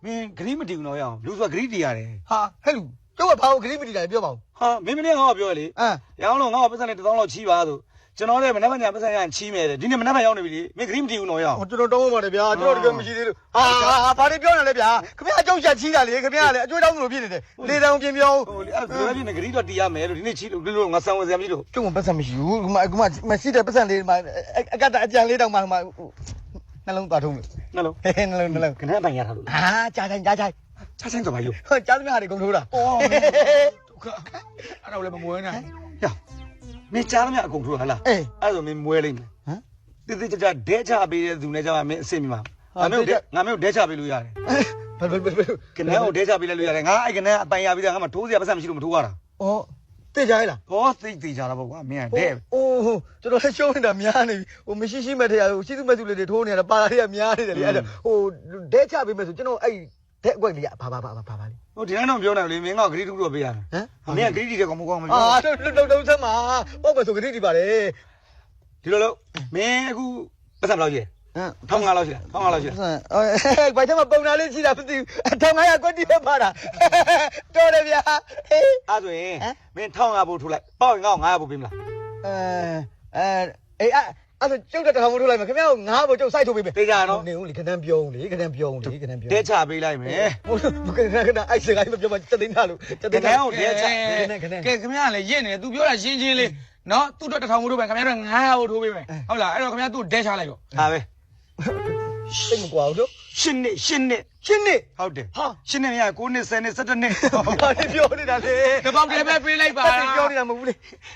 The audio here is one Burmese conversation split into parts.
မင်းဂရီးမတီဘူးတော့ရအောင်လူဆိုတာဂရီးတီရတယ် ဟာဟဲ့လူကျုပ်ကဘာကိုဂရိမတီတာပြောပါဦး ဟာမင်းမင်းငါ့ကိုပြောရလေရအောင်လို့ငါ့ကိုပတ်စံနဲ့1000လောက်ချီးပါဆိုကျွန်တော်လည်းမနေ့ကညပတ်စံရချီးမယ်တဲ့ဒီနေ့မနေ့ကရောက်နေပြီလေမင်းဂရီးမတီဘူးတော့ရအောင် ကျွန်တော်တောင်းပါတယ်ဗျာကျွန်တော်တကယ်မရှိသေးလို့ဟာဘာတွေပြောနေလဲဗျာခင်ဗျာအကျုပ်ချက်ချီးတာလေခင်ဗျာလည်းအကျွေးတောင်းသလိုဖြစ်နေတယ်လေတောင်ပြင်ပြော ဟိုလေအဲ့ဒါလည်းဂရီးတော့တီရမယ်လို့ဒီနေ့ချီးလို့ငါဆံဝင်စရာမရှိလို့ ကျုပ်ကပတ်စံမရှိဘူးခုမှမရှိတဲ့ပတ်စံလေးမှအကတအကြံလေးတောင်းမှနှလုံးသွားထုံးလို့ နှလုံး ဟဲ့နှလုံး ခဏပိုင်ရထားလို့ ဟာကြားဆိုင် ချဆိုင်ဆိုပါလို့ ဟောကြားသမျှဟာတွေကုန်ထိုးတာ အော် ဒုက္ခအဲ့တော့လည်းမမွေးနိုင် ရမင်းကြားသမျှအကုန်ထိုးဟလား အေး အဲ့ဆိုမင်းမွဲလိမ့်မယ် ဟမ် တိတိကျကျဒဲချပေးတဲ့သူနဲ့ကြောင့်မင်းအစ်စ်မြမှာငါမျိုးဒဲချပေးလို့ရတယ် ဘယ်ကနန်းကိုဒဲချပေးလိုက်လို့ရတယ်ငါအဲ့ကနန်းအပိုင်ရပြီးသားငါမှထိုးစရာပတ်စံမရှိလို့မထိုးရတာ ဩသိကြရလား ဟောသိကြတာပေါ့ကွာမင်းကဒဲ အိုးကျွန်တော်လည်းရှုံးနေတာများနေပြီဟိုမရှိမဲ့တရားဟိုရှိသူမဲ့သူလေးတွေထိုးနေတာပါလာတွေကများနေတယ်လေအဲ့ဒါဟိုဒဲချပေးမယ်ဆိုကျွန်တော်အဲ့ဒဲအကွက်လေးကဘာလေ ဟိုဒီတိုင်းတော့ပြောနိုင်လေမင်းကဂရီးထုတော့ပေးရတယ်မင်းကဂရီးတီတဲ့ကောင်မကောင်းမပြော အာလုံးစမ်းမှာပေါ့မယ်ဆိုဂရိတီပါလေ ဒီလိုလို့မင်းအခုပတ်စံဘယ်လောက်ရှိလဲ1500လောက်ရှိလား1500လောက်ရှိလား ဘိုင်ထဲမှာပုံနာလေးရှိတာမသိဘူး1500ကွက်တီပဲပါတာတော်တယ်ဗျာဟေး အဲ့ဆိုရင်မင်း1500ပို့ထိုးလိုက်ပေါ့ရင်ငါ့ကို900ပို့ပေးမလား အေးအဲ့ဆိုကျုပ်တက်ထောင်မထိုးလိုက်မယ်ခင်ဗျားကိုငါ့ဘောကျုပ်စိုက်ထိုးပေးမယ် သိကြနော် နေဦးလေခဏပြောဦးလေခဏပြောဦးလေခဏပြော ဒဲချပေးလိုက်မယ် ခဏအဲ့စကားမပြောမှတက်သိန်းထားလို့တက်သိန်းထား ကဲခင်ဗျားလည်းရင့်နေတယ် तू ပြောတာရှင်းရှင်းလေးနော်သူ့တော့1000မို့ထိုးပဲခင်ဗျားတော့900ထိုးပေးမယ်ဟုတ်လားအဲ့တော့ခင်ဗျားသူ့ဒဲချလိုက်တော့ ဟာပဲ သိမကွာဘူးတို့ 10နှစ် ရှင်းနေ ဟုတ်တယ် ဟာ 10နှစ်မရ9နှစ်10နှစ်17နှစ် ဘာတွေပြောနေတာလဲ တပေါက်တည်းပဲပေးလိုက်ပါ ပြောနေတာမဟုတ်ဘူးလေ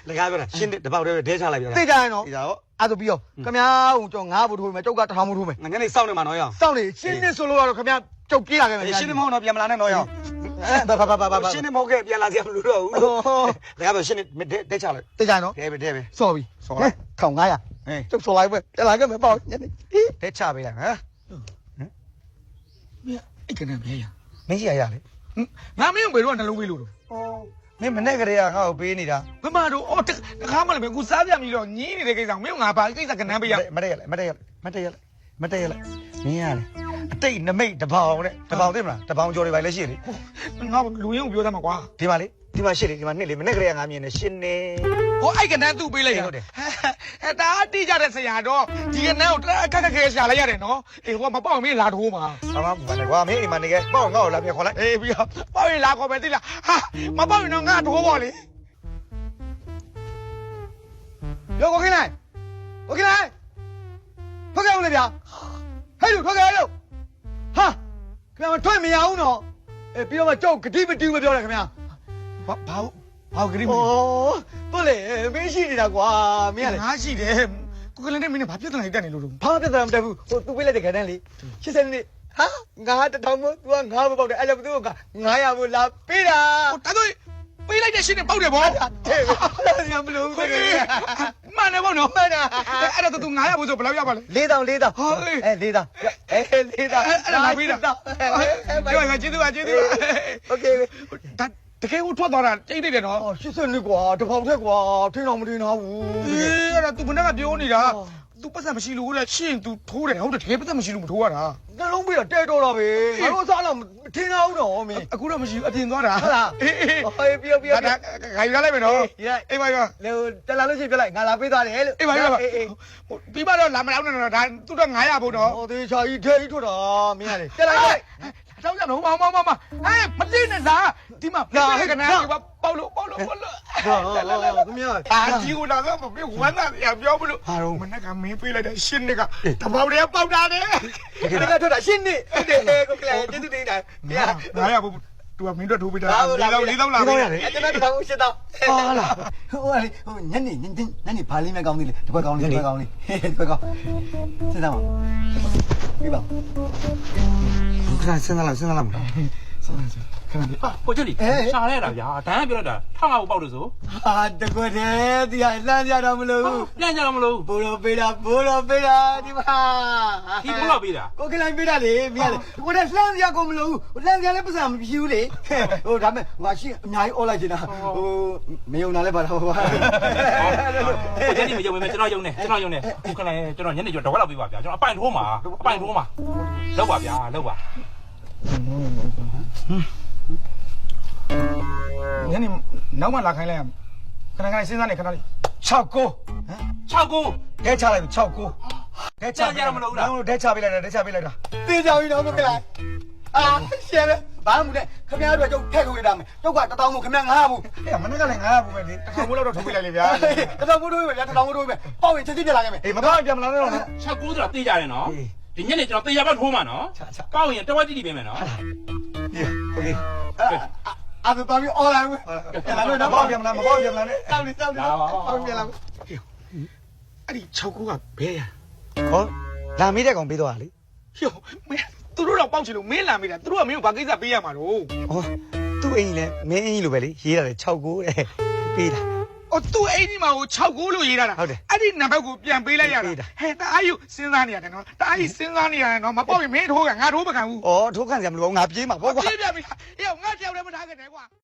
လကားပြောတာ10နှစ်တပေါက်တည်းပဲဒဲချလိုက်ပြတာ သိကြရင်နော် သိကြတော့ အဲ့ဒါပြီးတော့ခင်ဗျားကိုကျုပ်ငါ့ဘောထိုးပေးမယ်ကျုပ်က1000မို့ထိုးမယ် ငါညနေစောင့်နေမှာနော်ရအောင် စောင့်နေရှင်းနေဆိုလို့ကတော့ခင်ဗျားကျုပ်ပြေးလာခဲ့မယ် 10နှစ်မဟုတ်တော့ပြန်မလာနဲ့နော်ရအောင် ဘာ 10နှစ်မဟုတ်ခဲ့ပြန်လာစရာမလိုတော့ဘူးလကားပြော10နှစ်ဒဲချလိုက် သိကြရင်နော် ဒဲပဲ စော်ပြီ စော်လိုက် 1500 ဟေး ကျုပ်စော်လိုက်ပဲပြန်လာခဲ့မယ်ပေါ့ညနေ ဒဲချပေးလိုက်ဟမ် အဲ့ကနေမြဲရ မင်းရှိရလေ ငါမင်းဘယ်တော့နှလုံးပေးလို့တော့ မင်းမနဲ့ကလေးကငါ့ကိုပေးနေတာ ဘယ်မှာတော့အော်တခါမှလည်းกูစားပြမလို့ညင်းနေတဲ့ကိစ္စမင်းငါဘာကိစ္စကနန်းပေးရ မတက်ရလေမတက်ရလေမတက်ရလေမတက်ရလေမင်းရလေအတိတ်နမိတ်တပေါင်နဲ့တပေါင်သိမလားတပေါင်ကျော်တွေပါလေရှိလေ ငါလူရင်းကိုပြောသားမှာကွာ ဒီမှာလေဒီမှာရှိလေဒီမှာနှစ်လေမနဲ့ကလေးကငါမြင်နေရှင်းနေ ဟိုအဲ့ကနန်းသူ့ပေးလိုက်တာဟဲ့ဒါတိကြတဲ့ဆရာတော့ဒီကနန်းကိုတခက်ခဲရှာလိုက်ရတယ်နော်အေးဟိုမပေါ့မင်းလာထိုးမှာ ဘာမှမနဲ့ကွာမင်းအိမ်မှာနေခဲ့ပေါ့ငါ့ကိုလာပြခေါ်လိုက် အေးပြီးတော့ပေါ့ရင်လာခေါ်မယ်တိလားဟာမပေါ့ရင်တော့ငါထိုးပါလေ ရောကိုခင်းလိုက်ထွက်ခဲ့ဦးလေဗျာဟဲ့လူထွက်ခဲ့လို့ဟာခင်ဗျာမထွက်မရဘူးနော်အေးပြီးတော့မှကြောက်ဂတိမတူးမပြောနဲ့ခင်ဗျာ ဘာကလေးမ ဩဟုတ်လေမင်းရှိနေတာကွာမင်းကလေ ငါရှိတယ်ကိုကလည်းနဲ့မင်းနဲ့ဘာပြဿနာတက်နေလို့တော့ ဘာပြဿနာမတက်ဘူးဟိုသူပေးလိုက်တဲ့ခဏလေး80နှစ်ဟာငါ1000မို့ तू ကငါမပေါက်တယ်အဲ့ကြောင့် तू က900မို့လာပေးတာ ဟိုဒါဆိုပေးလိုက်တဲ့ရှင်းနေပေါက်တယ်ဗော တဲ့ငါမလို့ပဲ မှန်တယ်ဗောနော် မှန်တာ အဲ့ဒါသူ900ဘူးဆိုဘယ်လောက်ရပါလဲ 4000အဲ4000 အဲ့ဒါငါပေးတာပြောရကျေးဇူးပါ โอเค ဒါတကယ်ကိုထွက်သွားတာတိတ်နေတယ်နော် အော်80နှစ်ကွာတပေါက်ထက်ကွာထင်းတော်မထင်းထားဘူး အေးအဲ့ဒါ तू ဘယ်နဲ့ကပြောနေတာ तू ပတ်စံမရှိလို့လေရှင်း तू ထိုးတယ်ဟုတ်တယ်တကယ်ပတ်စံမရှိလို့မထိုးရတာ နှလုံးပြီးတော့တဲတော့တာပဲငါတို့စားတော့ထင်းထားဘူးတော့မင်း အခုတော့မရှိဘူးအပြင်သွားတာ ဟုတ်လား အေး ဟေးပြော ဒါခိုင်ရလိုက်မယ်နော်အေးပါပါ လေတက်လာလို့ရှိပြလိုက်ငါလာပေးသွားတယ်လို့ အေးပါပါပြီးပါတော့လာမလောက်နဲ့တော့ဒါသူတော့900ဖို့တော့ ဟောတေချာကြီးထဲကြီးထွက်တာမင်းကလေတက်လိုက် တောင်းကြတော့မမသိနဲ့လားဒီမှာကနန်းကပေါလို့သမီး အာဒီကိုလာတော့မဝမ်းသာရပြောမလို့မနေ့ကမင်းပေးလိုက်တဲ့ရှင်းနေကတပေါက်တည်းပေါက်တာလေ ဒီကထွက်တာရှင်းနေတဲ့ကိုကလည်းကျေးဇူးတင်တာ900ဖို့သူကမင်းတို့ထိုးပေးတာ4000လာပြီ အဲ့ကျွန်တော်တောင်းရှင်းတော့ဟာလားဟိုညနေဘာလေးမဲ့ကောင်းသေးလေတစ်ခွက်ကောင်းလေးတစ်ခွက်ကောင်းလေးတစ်ခွက်ကောင်းစဉ်းစားပါပြပါ ခဏစဉ်းစားလိုက် စဉ်းစား ကိုကျက်လီရှာလိုက်တာဗျာဒန်းပြောလိုက်တာထောက်ငါ့ကိုပေါက်လို့ဆို ဟာတကွက်တယ်ဒီဟာလှမ်းကြတော့မလို့ ပြန်ကြတော့မလို့ ဘိုးတော်ပေးတာဒီမှာ ဒီဘုလောက်ပေးတာ ကိုကလိုက်ပေးတာလေမရလေကိုတဲ့လှမ်းကြကိုမလို့လှမ်းကြလည်းပတ်စံမပြူးလေဟိုဒါမဲ့ငါရှိအများကြီးအော်လိုက်ချင်တာဟိုမယုံတာလည်းပါတော့ပါ ကိုကျက်လီမယုံမဲကျွန်တော်ယုံနေခုခလိုက်ကျွန်တော်ညနေကျော်တော့လောက်ပေးပါဗျာကျွန်တော်အပိုင်ထိုးမှာလောက်ပါဗျာလောက်ပါ ညနေနောက်မှလာခိုင်းလိုက်ရမယ်ခဏစဉ်းစားနေခဏလေး 6 9 6ကို ဒဲချလိုက်ပြီ6 9ဒဲချ ကြရမလို့လား ဒဲချပေးလိုက်တာ တေးကြပြီတော့ကိုကလိုက်အာရှယ်ပဲဘာမှမလဲခင်ဗျားတို့ကကျုပ်ထက်ခုနေတာမယ်ကျုပ်က1000မို့ခင်ဗျား900မို့ အေးမနေ့ကလည်း900ဘူးပဲလေ 1000မို့လောက်တော့ထုတ်ပေးလိုက်လေဗျာ 1000မို့တို့ပဲဗျာ1000မို့တို့ပဲပေါ့ရင်ချက်ချင်းပြလာခဲ့မယ် အေးမတော့ပြန်မလာနဲ့တော့နော် 6ကိုဆိုတာတေးကြတယ်နော်ဒီညနေကျွန်တော်တေးရပါထိုးမှာနော်ပေါက်ရင်တဝက်တိတိပေးမယ်နော် โอเค အဲ့ဒါတော်ပြီအော်လာဘူး ပြန်လာတော့မပေါ့ပြန်မလာနဲ့ တောက်နေအောက်ပြန်လာ အဲ့ဒီ6ခုကဘဲရ ဟောလာမေးတဲ့ကောင်ပေးတော့ဟာလေ ဟိုမင်းသူတို့တော့ပေါက်ချင်လို့မင်းလာမိတာသူတို့ကမင်းကိုဘာကိစ္စပေးရမှာတော့ ဟောသူ့အိမ်ကြီးလဲမင်းအင်းကြီးလိုပဲလေရေးရတယ်6 9တဲ့ပေးတာ အော်သူ့အိမ်ဒီမှာကို6ခုလို့ရေးထားတာအဲ့ဒီနံပါတ်ကိုပြန်ပေးလိုက်ရတာဟဲ့တအားယူစဉ်းစားနေရတယ်နော်တအားကြီးစဉ်းစားနေရတယ်နော်မပေါက်ရင်မင်းထိုးကငါထိုးမခံဘူး ဩထိုးခံစရာမလိုဘူးငါပြေးမှာပေါ့ကွာ ပြေးပြပြီအေးငါတယောက်လည်းမထားခဲ့နဲ့ကွာ